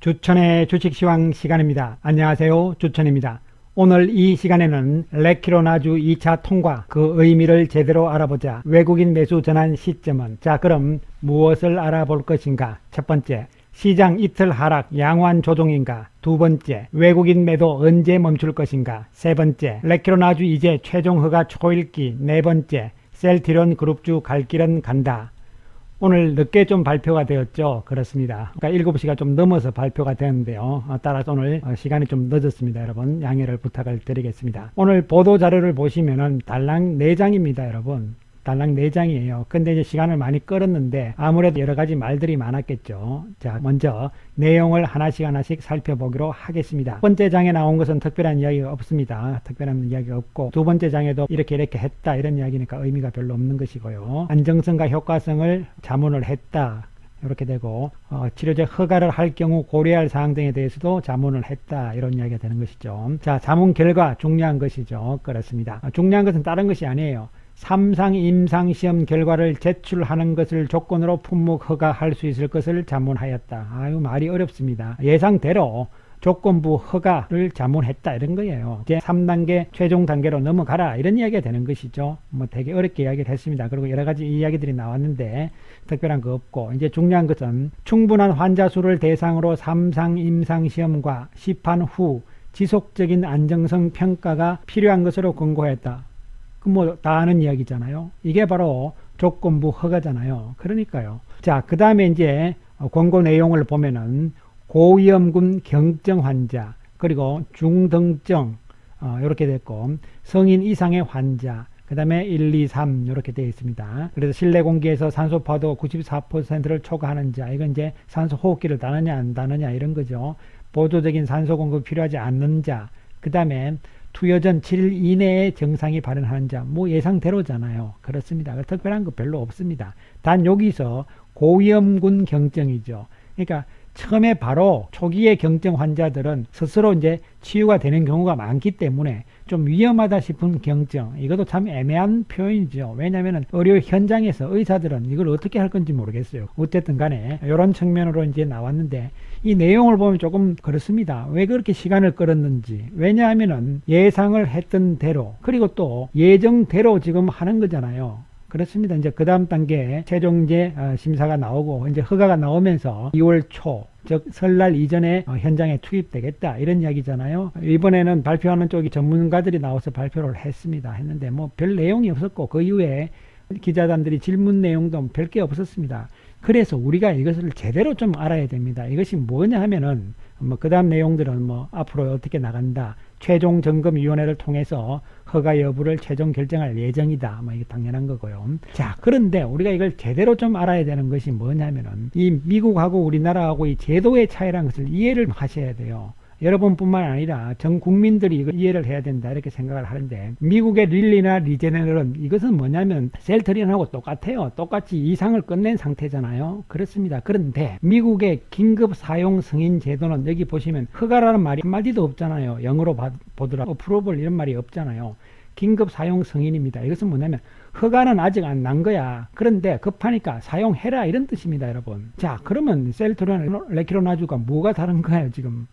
주천의 주식시황 시간입니다. 안녕하세요, 주천입니다. 오늘 이 시간에는 레키로나주 2차 통과 그 의미를 제대로 알아보자. 외국인 매수 전환 시점은? 자, 그럼 무엇을 알아볼 것인가? 첫 번째, 시장 이틀 하락 양호한 조정인가? 두 번째, 외국인 매도 언제 멈출 것인가? 세 번째, 레키로나주 이제 최종 허가 초읽기. 네 번째, 셀트리온 그룹주 갈 길은 간다. 오늘 늦게 좀 발표가 되었죠. 그렇습니다. 그러니까 7시가 좀 넘어서 발표가 되었는데요. 따라서 오늘 시간이 좀 늦었습니다. 여러분 양해를 부탁을 드리겠습니다. 오늘 보도 자료를 보시면은 달랑 4장입니다. 여러분 달랑 4장이에요. 근데 이제 시간을 많이 끌었는데 아무래도 여러 가지 말들이 많았겠죠. 자, 먼저 내용을 하나씩 살펴보기로 하겠습니다. 첫 번째 장에 나온 것은 특별한 이야기가 없습니다. 특별한 이야기가 없고, 두 번째 장에도 이렇게 했다 이런 이야기니까 의미가 별로 없는 것이고요. 안정성과 효과성을 자문을 했다 이렇게 되고, 치료제 허가를 할 경우 고려할 사항 등에 대해서도 자문을 했다 이런 이야기가 되는 것이죠. 자, 자문 결과 중요한 것이죠. 그렇습니다. 중요한 것은 다른 것이 아니에요. 3상 임상시험 결과를 제출하는 것을 조건으로 품목 허가할 수 있을 것을 자문하였다. 아유, 말이 어렵습니다. 예상대로 조건부 허가를 자문했다 이런 거예요. 이제 3단계 최종 단계로 넘어가라 이런 이야기가 되는 것이죠. 뭐 되게 어렵게 이야기를 했습니다. 그리고 여러 가지 이야기들이 나왔는데 특별한 거 없고, 이제 중요한 것은 충분한 환자 수를 대상으로 3상 임상시험과 시판 후 지속적인 안정성 평가가 필요한 것으로 권고했다. 뭐 다 아는 이야기잖아요. 이게 바로 조건부 허가잖아요. 그러니까요. 자, 그 다음에 이제 권고 내용을 보면은 고위험군 경증 환자, 그리고 중등증 이렇게 됐고, 성인 이상의 환자, 그 다음에 1, 2, 3 이렇게 되어 있습니다. 그래서 실내 공기에서 산소 파도 94%를 초과하는 자, 이건 이제 산소 호흡기를 다느냐 안 다느냐 이런 거죠. 보조적인 산소 공급이 필요하지 않는 자, 그 다음에 투여 전 7일 이내에 증상이 발현하는 자, 뭐 예상대로잖아요. 그렇습니다. 특별한 거 별로 없습니다. 단 여기서 고위험군 경증이죠. 그러니까 처음에 바로 초기의 경증 환자들은 스스로 이제 치유가 되는 경우가 많기 때문에 좀 위험하다 싶은 경증, 이것도 참 애매한 표현이죠. 왜냐하면 의료 현장에서 의사들은 이걸 어떻게 할 건지 모르겠어요. 어쨌든 간에 이런 측면으로 이제 나왔는데, 이 내용을 보면 조금 그렇습니다. 왜 그렇게 시간을 끌었는지. 왜냐하면은 예상을 했던 대로, 그리고 또 예정대로 지금 하는 거잖아요. 그렇습니다. 이제 그 다음 단계 최종제 심사가 나오고, 이제 허가가 나오면서 2월 초, 즉 설날 이전에 현장에 투입되겠다 이런 이야기잖아요. 이번에는 발표하는 쪽이 전문가들이 나와서 발표를 했는데 뭐 별 내용이 없었고, 그 이후에 기자단들이 질문 내용도 별 게 없었습니다. 그래서 우리가 이것을 제대로 좀 알아야 됩니다. 이것이 뭐냐 하면은 뭐 그 다음 내용들은 뭐 앞으로 어떻게 나간다, 최종 점검위원회를 통해서 허가 여부를 최종 결정할 예정이다, 뭐 이게 당연한 거고요. 자, 그런데 우리가 이걸 제대로 좀 알아야 되는 것이 뭐냐면은 이 미국하고 우리나라하고 이 제도의 차이라는 것을 이해를 하셔야 돼요. 여러분뿐만 아니라 전 국민들이 이걸 이해를 해야 된다 이렇게 생각을 하는데, 미국의 릴리나 리제네럴은 이것은 뭐냐면 셀트리온하고 똑같아요. 똑같이 이상을 끝낸 상태잖아요. 그렇습니다. 그런데 미국의 긴급 사용 승인 제도는 여기 보시면 허가라는 말이 한마디도 없잖아요. 영어로 보더라도 어프로벌 이런 말이 없잖아요. 긴급 사용 승인입니다. 이것은 뭐냐면 허가는 아직 안 난 거야. 그런데 급하니까 사용해라 이런 뜻입니다. 여러분. 자, 그러면 셀트리온, 레키로나주가 뭐가 다른 거예요 지금?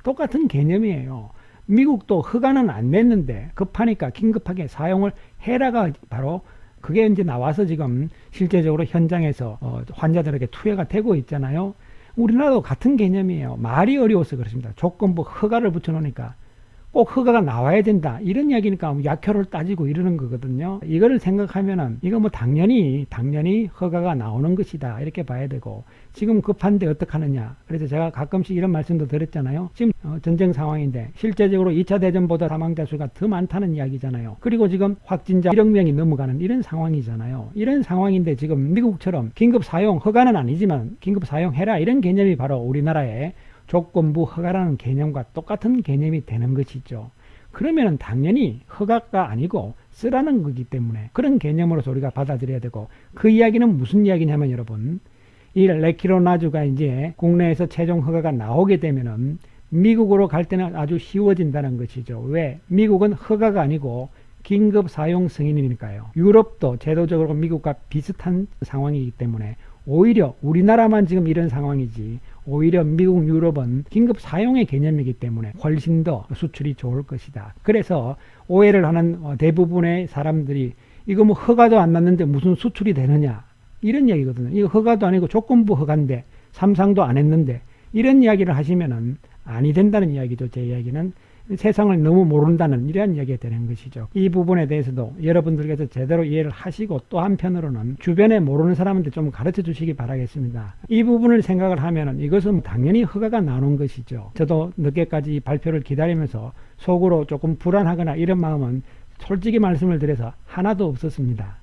똑같은 개념이에요. 미국도 허가는 안 냈는데 급하니까 긴급하게 사용을 해라가 바로 그게 이제 나와서 지금 실제적으로 현장에서 환자들에게 투여가 되고 있잖아요. 우리나라도 같은 개념이에요. 말이 어려워서 그렇습니다. 조건부 허가를 붙여놓으니까 꼭 허가가 나와야 된다 이런 이야기니까 약효를 따지고 이러는 거거든요. 이거를 생각하면은 이거 뭐 당연히 허가가 나오는 것이다 이렇게 봐야 되고, 지금 급한데 어떡하느냐. 그래서 제가 가끔씩 이런 말씀도 드렸잖아요. 지금 전쟁 상황인데 실제적으로 2차 대전보다 사망자 수가 더 많다는 이야기잖아요. 그리고 지금 확진자 1억 명이 넘어가는 이런 상황이잖아요. 이런 상황인데 지금 미국처럼 긴급 사용, 허가는 아니지만 긴급 사용해라 이런 개념이 바로 우리나라의 조건부 허가라는 개념과 똑같은 개념이 되는 것이죠. 그러면 당연히 허가가 아니고 쓰라는 거기 때문에 그런 개념으로서 우리가 받아들여야 되고, 그 이야기는 무슨 이야기냐면 여러분, 이 레키로나주가 이제 국내에서 최종 허가가 나오게 되면은 미국으로 갈 때는 아주 쉬워진다는 것이죠. 왜? 미국은 허가가 아니고 긴급 사용 승인이니까요. 유럽도 제도적으로 미국과 비슷한 상황이기 때문에 오히려 우리나라만 지금 이런 상황이지, 오히려 미국, 유럽은 긴급 사용의 개념이기 때문에 훨씬 더 수출이 좋을 것이다. 그래서 오해를 하는 대부분의 사람들이 이거 뭐 허가도 안 났는데 무슨 수출이 되느냐 이런 얘기거든요. 이거 허가도 아니고 조건부 허가인데 삼상도 안 했는데 이런 이야기를 하시면은 아니 된다는 이야기죠. 제 이야기는 세상을 너무 모른다는 이러한 이야기가 되는 것이죠. 이 부분에 대해서도 여러분들께서 제대로 이해를 하시고 또 한편으로는 주변에 모르는 사람한테 좀 가르쳐 주시기 바라겠습니다. 이 부분을 생각을 하면은 이것은 당연히 허가가 나오는 것이죠. 저도 늦게까지 이 발표를 기다리면서 속으로 조금 불안하거나 이런 마음은 솔직히 말씀을 드려서 하나도 없었습니다.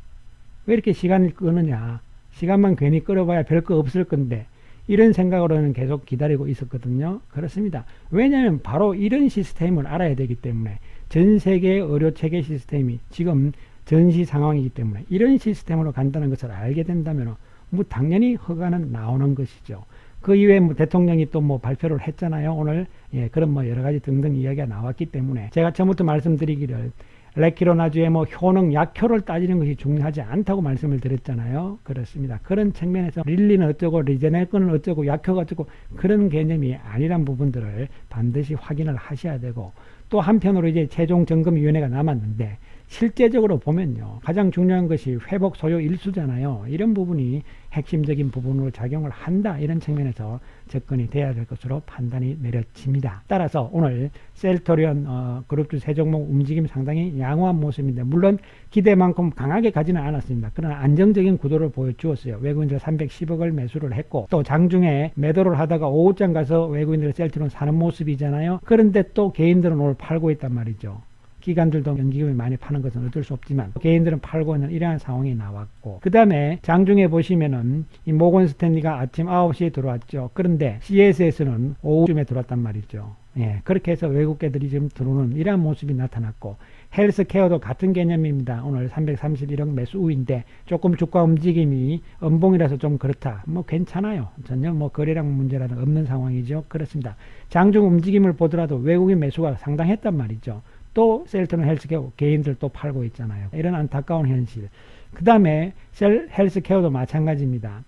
왜 이렇게 시간을 끄느냐, 시간만 괜히 끌어봐야 별거 없을 건데 이런 생각으로는 계속 기다리고 있었거든요. 그렇습니다. 왜냐하면 바로 이런 시스템을 알아야 되기 때문에 전 세계의 의료체계 시스템이 지금 전시 상황이기 때문에 이런 시스템으로 간다는 것을 알게 된다면 뭐 당연히 허가는 나오는 것이죠. 그 이외에 뭐 대통령이 또 뭐 발표를 했잖아요. 오늘 그런 뭐 여러 가지 등등 이야기가 나왔기 때문에 제가 처음부터 말씀드리기를 레키로나주의 뭐 효능, 약효를 따지는 것이 중요하지 않다고 말씀을 드렸잖아요. 그렇습니다. 그런 측면에서 릴리는 어쩌고 리제네건은 어쩌고 약효가 어쩌고 그런 개념이 아니란 부분들을 반드시 확인을 하셔야 되고 또 한편으로 이제 최종 점검위원회가 남았는데 실제적으로 보면요. 가장 중요한 것이 회복 소요 일수잖아요. 이런 부분이 핵심적인 부분으로 작용을 한다. 이런 측면에서 접근이 돼야 될 것으로 판단이 내려집니다. 따라서 오늘 셀트리온 그룹주 세 종목 움직임이 상당히 양호한 모습인데 물론 기대만큼 강하게 가지는 않았습니다. 그러나 안정적인 구도를 보여주었어요. 외국인들 310억을 매수를 했고 또 장중에 매도를 하다가 오후장 가서 외국인들 셀트리온 사는 모습이잖아요. 그런데 또 개인들은 오늘 팔고 있단 말이죠. 기관들도 연기금이 많이 파는 것은 어쩔 수 없지만 개인들은 팔고 있는 이러한 상황이 나왔고 그 다음에 장중에 보시면은 이 모건 스탠리가 아침 9시에 들어왔죠. 그런데 CSS는 오후쯤에 들어왔단 말이죠. 그렇게 해서 외국계들이 지금 들어오는 이러한 모습이 나타났고 헬스케어도 같은 개념입니다. 오늘 331억 매수 우인데 조금 주가 움직임이 음봉이라서 좀 그렇다. 뭐 괜찮아요. 전혀 뭐 거래량 문제라는 없는 상황이죠. 그렇습니다. 장중 움직임을 보더라도 외국인 매수가 상당했단 말이죠. 또 셀트리온 헬스케어 개인들 또 팔고 있잖아요. 이런 안타까운 현실. 그 다음에 헬스케어도 마찬가지입니다.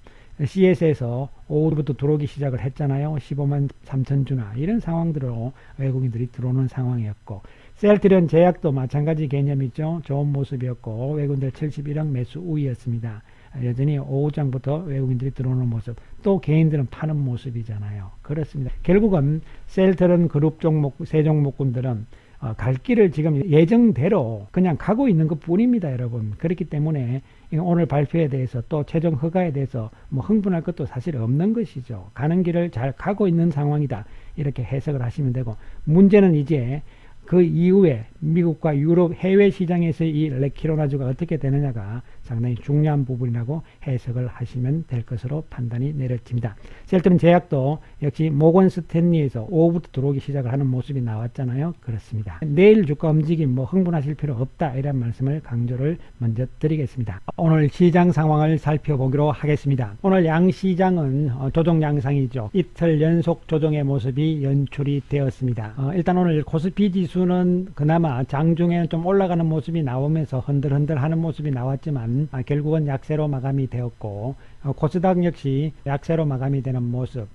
CS에서 오후부터 들어오기 시작을 했잖아요. 15만 3천 주나 이런 상황들로 외국인들이 들어오는 상황이었고 셀트리온 제약도 마찬가지 개념이죠. 좋은 모습이었고 외국인들 71억 매수 우위였습니다. 여전히 오후장부터 외국인들이 들어오는 모습 또 개인들은 파는 모습이잖아요. 그렇습니다. 결국은 셀트리온 그룹 종목 세 종목군들은 갈 길을 지금 예정대로 그냥 가고 있는 것 뿐입니다, 여러분. 그렇기 때문에 오늘 발표에 대해서 또 최종 허가에 대해서 뭐 흥분할 것도 사실 없는 것이죠. 가는 길을 잘 가고 있는 상황이다. 이렇게 해석을 하시면 되고 문제는 이제 그 이후에 미국과 유럽 해외 시장에서 이 레키로나주가 어떻게 되느냐가 상당히 중요한 부분이라고 해석을 하시면 될 것으로 판단이 내려집니다. 셀트리온 제약도 역시 모건 스탠리에서 오후부터 들어오기 시작을 하는 모습이 나왔잖아요. 그렇습니다. 내일 주가 움직임 뭐 흥분하실 필요 없다 이런 말씀을 강조를 먼저 드리겠습니다. 오늘 시장 상황을 살펴보기로 하겠습니다. 오늘 양시장은 조정 양상이죠. 이틀 연속 조정의 모습이 연출이 되었습니다. 일단 오늘 코스피 지수는 그나마 장중에는 좀 올라가는 모습이 나오면서 흔들흔들 하는 모습이 나왔지만 결국은 약세로 마감이 되었고 코스닥 역시 약세로 마감이 되는 모습.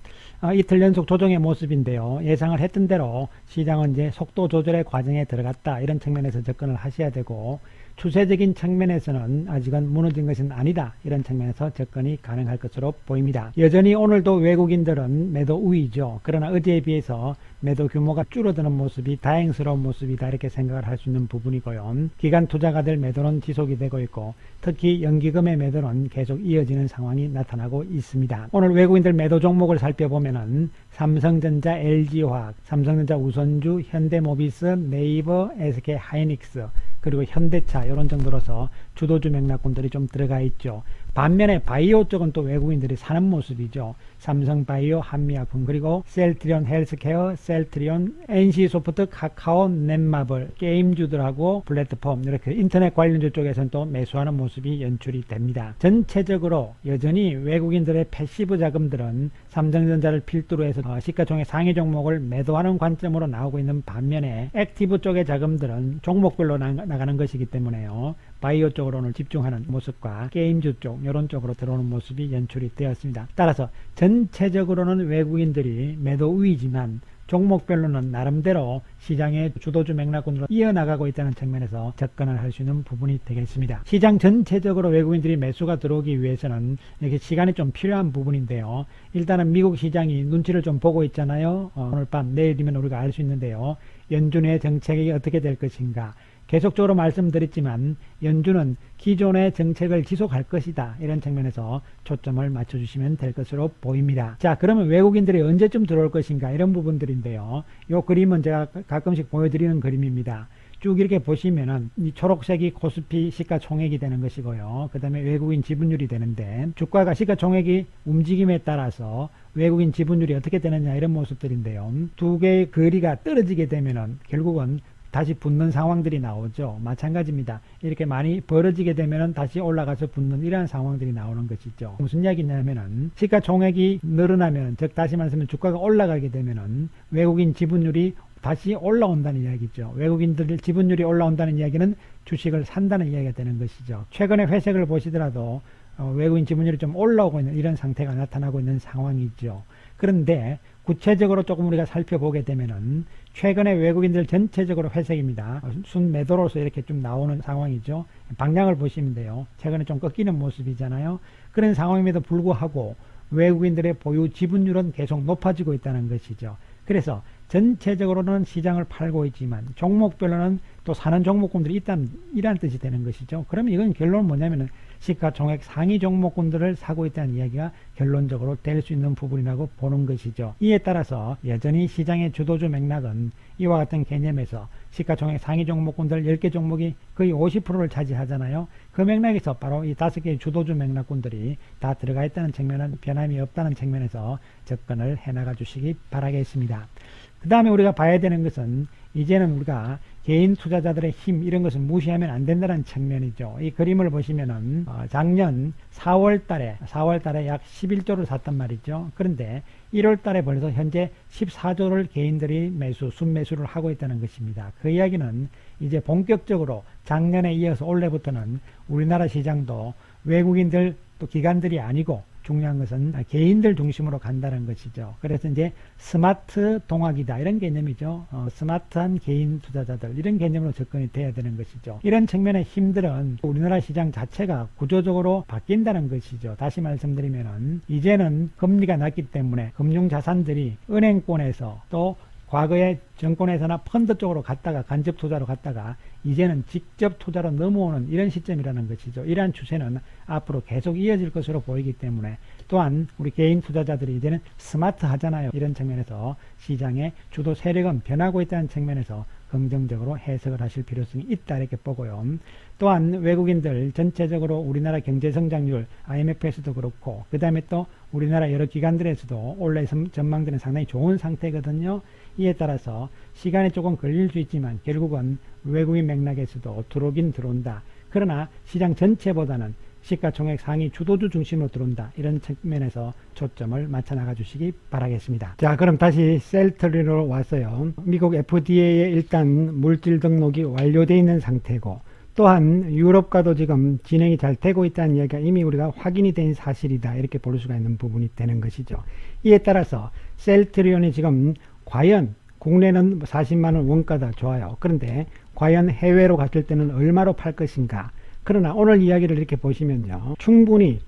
이틀 연속 조정의 모습인데요. 예상을 했던 대로 시장은 이제 속도 조절의 과정에 들어갔다 이런 측면에서 접근을 하셔야 되고 추세적인 측면에서는 아직은 무너진 것은 아니다 이런 측면에서 접근이 가능할 것으로 보입니다. 여전히 오늘도 외국인들은 매도 우위죠. 그러나 어제에 비해서 매도 규모가 줄어드는 모습이 다행스러운 모습이다 이렇게 생각을 할 수 있는 부분이고요. 기관 투자가들 매도는 지속이 되고 있고 특히 연기금의 매도는 계속 이어지는 상황이 나타나고 있습니다. 오늘 외국인들 매도 종목을 살펴보면은 삼성전자, LG화학, 삼성전자 우선주, 현대모비스, 네이버, SK하이닉스 그리고 현대차 이런 정도로서 주도주 맥락군들이 좀 들어가 있죠. 반면에 바이오 쪽은 또 외국인들이 사는 모습이죠. 삼성바이오, 한미약품 그리고 셀트리온 헬스케어, 셀트리온, NC소프트, 카카오, 넷마블 게임주들하고 플랫폼 이렇게 인터넷 관련주 쪽에서는 또 매수하는 모습이 연출이 됩니다. 전체적으로 여전히 외국인들의 패시브 자금들은 삼성전자를 필두로 해서 시가총액 상위 종목을 매도하는 관점으로 나오고 있는 반면에 액티브 쪽의 자금들은 종목별로 나가는 것이기 때문에요. 바이오 쪽으로 오늘 집중하는 모습과 게임주 쪽 이런 쪽으로 들어오는 모습이 연출이 되었습니다. 따라서 전체적으로는 외국인들이 매도 우위지만 종목별로는 나름대로 시장의 주도주 맥락군으로 이어나가고 있다는 측면에서 접근을 할 수 있는 부분이 되겠습니다. 시장 전체적으로 외국인들이 매수가 들어오기 위해서는 이렇게 시간이 좀 필요한 부분인데요. 일단은 미국 시장이 눈치를 좀 보고 있잖아요. 오늘 밤 내일이면 우리가 알 수 있는데요. 연준의 정책이 어떻게 될 것인가. 계속적으로 말씀드렸지만 연준은 기존의 정책을 지속할 것이다. 이런 측면에서 초점을 맞춰주시면 될 것으로 보입니다. 자, 그러면 외국인들이 언제쯤 들어올 것인가 이런 부분들인데요. 이 그림은 제가 가끔씩 보여드리는 그림입니다. 쭉 이렇게 보시면은 이 초록색이 코스피 시가총액이 되는 것이고요. 그 다음에 외국인 지분율이 되는데 주가가 시가총액이 움직임에 따라서 외국인 지분율이 어떻게 되느냐 이런 모습들인데요. 두 개의 거리가 떨어지게 되면은 결국은 다시 붙는 상황들이 나오죠. 마찬가지입니다. 이렇게 많이 벌어지게 되면 다시 올라가서 붙는 이러한 상황들이 나오는 것이죠. 무슨 이야기냐면은 시가총액이 늘어나면, 즉 다시 말하면 주가가 올라가게 되면은 외국인 지분율이 다시 올라온다는 이야기죠. 외국인들 지분율이 올라온다는 이야기는 주식을 산다는 이야기가 되는 것이죠. 최근에 회색을 보시더라도 외국인 지분율이 좀 올라오고 있는 이런 상태가 나타나고 있는 상황이죠. 그런데 구체적으로 조금 우리가 살펴보게 되면은 최근에 외국인들 전체적으로 회색입니다. 순매도로서 이렇게 좀 나오는 상황이죠. 방향을 보시면 돼요. 최근에 좀 꺾이는 모습이잖아요. 그런 상황임에도 불구하고 외국인들의 보유 지분율은 계속 높아지고 있다는 것이죠. 그래서 전체적으로는 시장을 팔고 있지만 종목별로는 또 사는 종목군들이 있다는 이란 뜻이 되는 것이죠. 그러면 이건 결론은 뭐냐면은 시가총액 상위 종목군들을 사고 있다는 이야기가 결론적으로 될 수 있는 부분이라고 보는 것이죠. 이에 따라서 여전히 시장의 주도주 맥락은 이와 같은 개념에서 시가총액 상위 종목군들 10개 종목이 거의 50%를 차지하잖아요. 그 맥락에서 바로 이 5개의 주도주 맥락군들이 다 들어가 있다는 측면은 변함이 없다는 측면에서 접근을 해나가 주시기 바라겠습니다. 그 다음에 우리가 봐야 되는 것은 이제는 우리가 개인 투자자들의 힘 이런 것을 무시하면 안 된다는 측면이죠. 이 그림을 보시면은 작년 4월 달에 약 11조를 샀단 말이죠. 그런데 1월 달에 벌써 현재 14조를 개인들이 순매수를 하고 있다는 것입니다. 그 이야기는 이제 본격적으로 작년에 이어서 올해부터는 우리나라 시장도 외국인들 또 기관들이 아니고 중요한 것은 개인들 중심으로 간다는 것이죠. 그래서 이제 스마트 동학이다 이런 개념이죠. 스마트한 개인 투자자들 이런 개념으로 접근이 돼야 되는 것이죠. 이런 측면의 힘들은 우리나라 시장 자체가 구조적으로 바뀐다는 것이죠. 다시 말씀드리면은 이제는 금리가 낮기 때문에 금융자산들이 은행권에서 또 과거에 정권에서나 펀드 쪽으로 갔다가 간접 투자로 갔다가 이제는 직접 투자로 넘어오는 이런 시점이라는 것이죠. 이러한 추세는 앞으로 계속 이어질 것으로 보이기 때문에 또한 우리 개인 투자자들이 이제는 스마트하잖아요. 이런 측면에서 시장의 주도 세력은 변하고 있다는 측면에서 긍정적으로 해석을 하실 필요성이 있다 이렇게 보고요. 또한 외국인들 전체적으로 우리나라 경제성장률 IMF에서도 그렇고 그 다음에 또 우리나라 여러 기관들에서도 올해 전망들은 상당히 좋은 상태거든요. 이에 따라서 시간이 조금 걸릴 수 있지만 결국은 외국인 맥락에서도 들어오긴 들어온다. 그러나 시장 전체보다는 시가총액 상위 주도주 중심으로 들어온다. 이런 측면에서 초점을 맞춰 나가 주시기 바라겠습니다. 자, 그럼 다시 셀트리로 왔어요. 미국 FDA에 일단 물질 등록이 완료되어 있는 상태고 또한 유럽과도 지금 진행이 잘 되고 있다는 이야기가 이미 우리가 확인이 된 사실이다. 이렇게 볼 수가 있는 부분이 되는 것이죠. 이에 따라서 셀트리온이 지금 과연 국내는 40만원 원가다 좋아요. 그런데 과연 해외로 갔을 때는 얼마로 팔 것인가. 그러나 오늘 이야기를 이렇게 보시면요. 충분히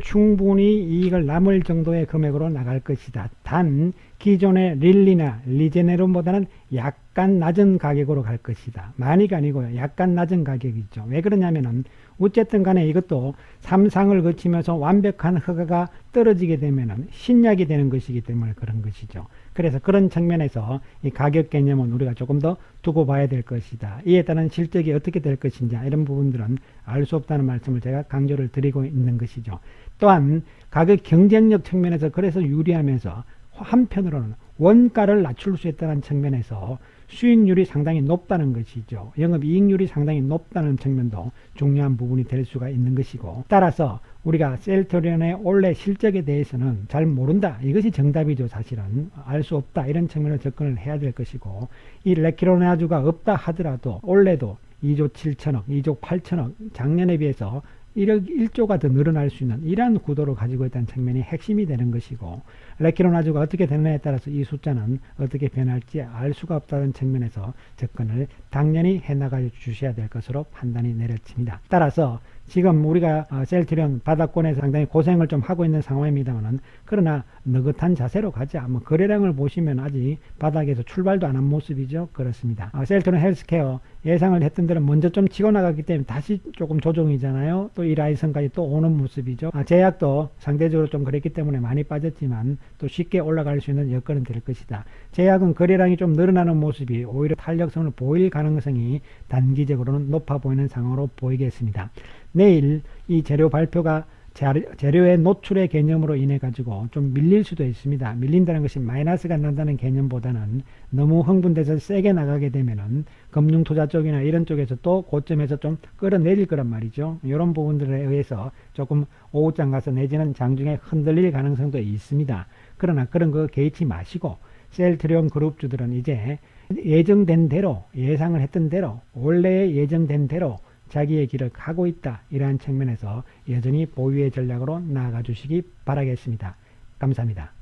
이익을 남을 정도의 금액으로 나갈 것이다. 단 기존의 릴리나 리제네론보다는 약간 낮은 가격으로 갈 것이다. 많이가 아니고요. 약간 낮은 가격이죠. 왜 그러냐면은 어쨌든 간에 이것도 3상을 거치면서 완벽한 허가가 떨어지게 되면은 신약이 되는 것이기 때문에 그런 것이죠. 그래서 그런 측면에서 이 가격 개념은 우리가 조금 더 두고 봐야 될 것이다. 이에 따른 실적이 어떻게 될 것인지 이런 부분들은 알 수 없다는 말씀을 제가 강조를 드리고 있는 것이죠. 또한 가격 경쟁력 측면에서 그래서 유리하면서 한편으로는 원가를 낮출 수 있다는 측면에서 수익률이 상당히 높다는 것이죠. 영업이익률이 상당히 높다는 측면도 중요한 부분이 될 수가 있는 것이고 따라서 우리가 셀트리온의 올해 실적에 대해서는 잘 모른다. 이것이 정답이죠. 사실은 알 수 없다. 이런 측면으로 접근을 해야 될 것이고 이 레키로나주가 없다 하더라도 올해도 2조 7천억, 2조 8천억, 작년에 비해서 1억 1조가 더 늘어날 수 있는 이러한 구도를 가지고 있다는 측면이 핵심이 되는 것이고, 레키로나주가 어떻게 되느냐에 따라서 이 숫자는 어떻게 변할지 알 수가 없다는 측면에서 접근을 당연히 해나가 주셔야 될 것으로 판단이 내려집니다. 따라서 지금 우리가 셀트리온 바닥권에서 상당히 고생을 좀 하고 있는 상황입니다만은, 그러나 느긋한 자세로 가자. 뭐 거래량을 보시면 아직 바닥에서 출발도 안 한 모습이죠. 그렇습니다. 셀트리온 헬스케어 예상을 했던 대로 먼저 좀 치고 나갔기 때문에 다시 조금 조정이잖아요. 또 이 라이선까지 또 오는 모습이죠. 제약도 상대적으로 좀 그랬기 때문에 많이 빠졌지만 또 쉽게 올라갈 수 있는 여건은 될 것이다. 제약은 거래량이 좀 늘어나는 모습이 오히려 탄력성을 보일 가능성이 단기적으로는 높아 보이는 상황으로 보이겠습니다. 내일 이 재료 발표가 재료의 노출의 개념으로 인해 가지고 좀 밀릴 수도 있습니다. 밀린다는 것이 마이너스가 난다는 개념보다는 너무 흥분돼서 세게 나가게 되면은 금융투자 쪽이나 이런 쪽에서 또 고점에서 좀 끌어내릴 거란 말이죠. 이런 부분들에 의해서 조금 오후장 가서 내지는 장중에 흔들릴 가능성도 있습니다. 그러나 그런 거 개의치 마시고, 셀트리온 그룹주들은 이제 예정된 대로, 예상을 했던 대로, 원래 예정된 대로 자기의 길을 가고 있다. 이러한 측면에서 여전히 보유의 전략으로 나아가 주시기 바라겠습니다. 감사합니다.